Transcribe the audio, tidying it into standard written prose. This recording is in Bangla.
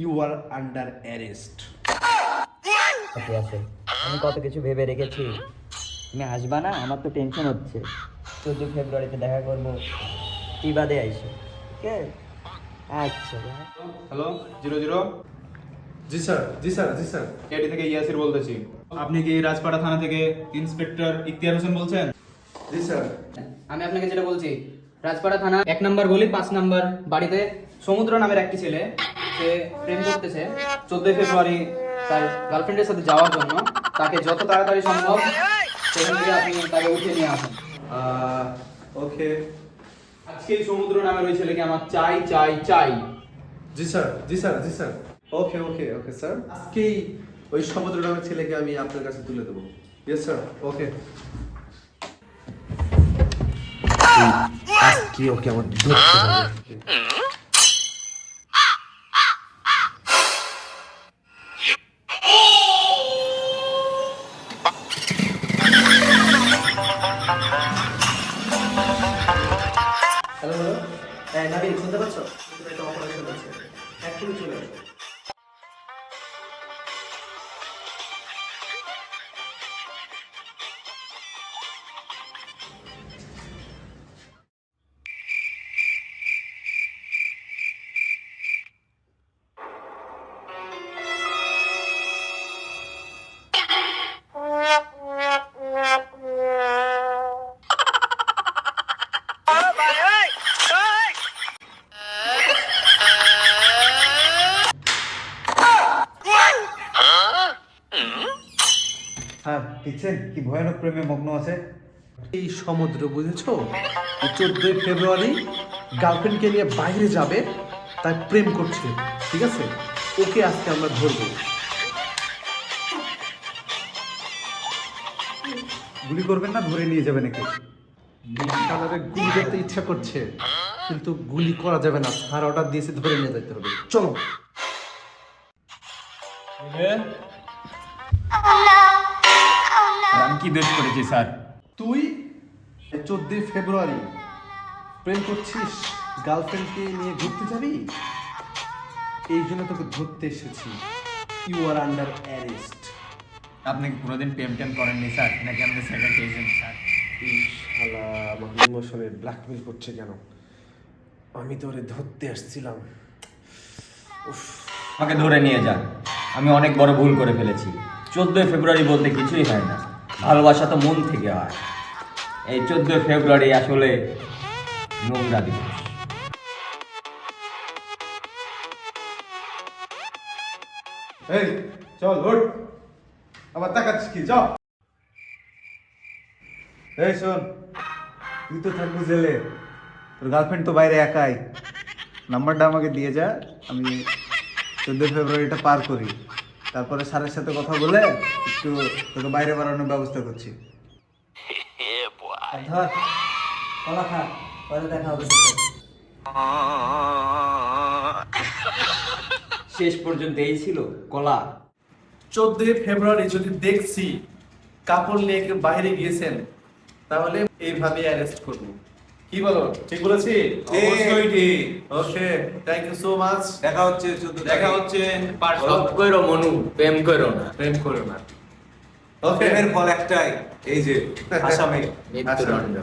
You are under arrest. আছে আছে, আমি কত কিছু ভেবে রেখেছি। তুমি আসবা না? আমার তো টেনশন হচ্ছে। 14 ফেব্রুয়ারিতে দেখা করবো, কি বাদে আইসো? ঠিক আছে, আচ্ছা। হ্যালো 00। জি স্যার, জি স্যার, জি স্যার। কেডি থেকে ইয়াসির বলতেছি। আপনি কি রাজপাড়া থানা থেকে ইন্সপেক্টর ইখতিয়ার হোসেন বলছেন? জি স্যার। আমি আপনাকে যেটা বলছি, রাজপাড়া থানা 1 নম্বর গলি 5 নম্বর বাড়িতে সমুদ্র নামের একটি ছেলে, সে প্রেম করতেছে। 14 ফেব্রুয়ারি তার গার্লফ্রেন্ডের সাথে যাওয়ার জন্য তাকে যত তাড়াতাড়ি সম্ভব সেখান থেকে আপনি তাকে উঠিয়ে নিয়ে আসুন। ওকে। আজকে এই সমুদ্র নামের ওই ছেলেকে আমার চাই চাই চাই। জি স্যার, জি স্যার, জি স্যার। ওকে ওকে ওকে স্যার, আজকেই ওই সমুদ্র নামের ছেলেকে আমি আপনার কাছে তুলে দেবো। ইয়েস স্যার, ওকে। আজকে ওকে আমার ধরতে হবে। হ্যালো হ্যালো, হ্যাঁ নাবিল, শুনতে পাচ্ছ? একটা অপারেশন আছে, এক্ষুনি চলে আসো। হ্যাঁ, দেখছেন কি ভয়ানক প্রেমে মগ্ন আছে। এই সমুদ্র বুঝেছো? 14 ফেব্রুয়ারি গার্লফ্রেন্ডকে নিয়ে বাইরে যাবে, তাই প্রেম করছে। ঠিক আছে, ওকে আজকে আমরা ধরবো। গুলি করবেন না, ধরে নিয়ে যাবে নাকি? শালারে গুলি করতে ইচ্ছা করছে, কিন্তু গুলি করা যাবে না। স্যার অর্ডার দিয়েছে, ধরে নিয়ে যেতে হবে। চলো। আমি কি দোষ করেছি স্যার? তুই 14 ফেব্রুয়ারি প্রেম করছিস, গার্লফ্রেন্ডকে নিয়ে ঘুরতে যাবি, এই জন্য তোকে ধরতে এসেছি। You are under arrest. আপনি কি কোনোদিন প্রেম টেম করেননি স্যার, নাকি আপনি সেকেন্ড পেয়েছেন স্যার? শালা আমার ইমোশনে ব্ল্যাকমেল করছে কেন? আমি তোরে ধরতে আসছিলাম। উফ, আমাকে ধরে নিয়ে যান, আমি অনেক বড় ভুল করে ফেলেছি। 14 ফেব্রুয়ারি বলতে কিছুই হয় না, ভালোবাসা তো মন থেকে হয়। এই 14 ফেব্রুয়ারি আসলে নোংরা দিবস। এই চল ওঠ, আবার তাকাচ্ছিস কি? চল। এই শোন, তুই তো থাকবি জেলে, তোর গার্লফ্রেন্ড তো বাইরে একাই। নাম্বারটা আমাকে দিয়ে যা, আমি 14 ফেব্রুয়ারিটা পার করি, তারপরে স্যারের সাথে কথা বলে একটু তোকে বাইরে বাড়ানোর ব্যবস্থা করছি। ধর কলা খা, পরে দেখা হবে। শেষ পর্যন্ত এই ছিল কলা। 14 ফেব্রুয়ারি যদি দেখছি কাপড় নিয়ে কেউ বাইরে গিয়েছেন, তাহলে এইভাবে অ্যারেস্ট করব। কি বলো, ঠিক বলেছি? অবশ্যই ঠিক। ওকে, থ্যাংক ইউ সো মাচ। দেখা হচ্ছে 14 দেখা হচ্ছে। সব কইরো মনু, প্রেম কইরো না। প্রেম করো না। ওকে, প্রেমের ফল একটাই, এই যে আসামে মৃত্যুদণ্ড।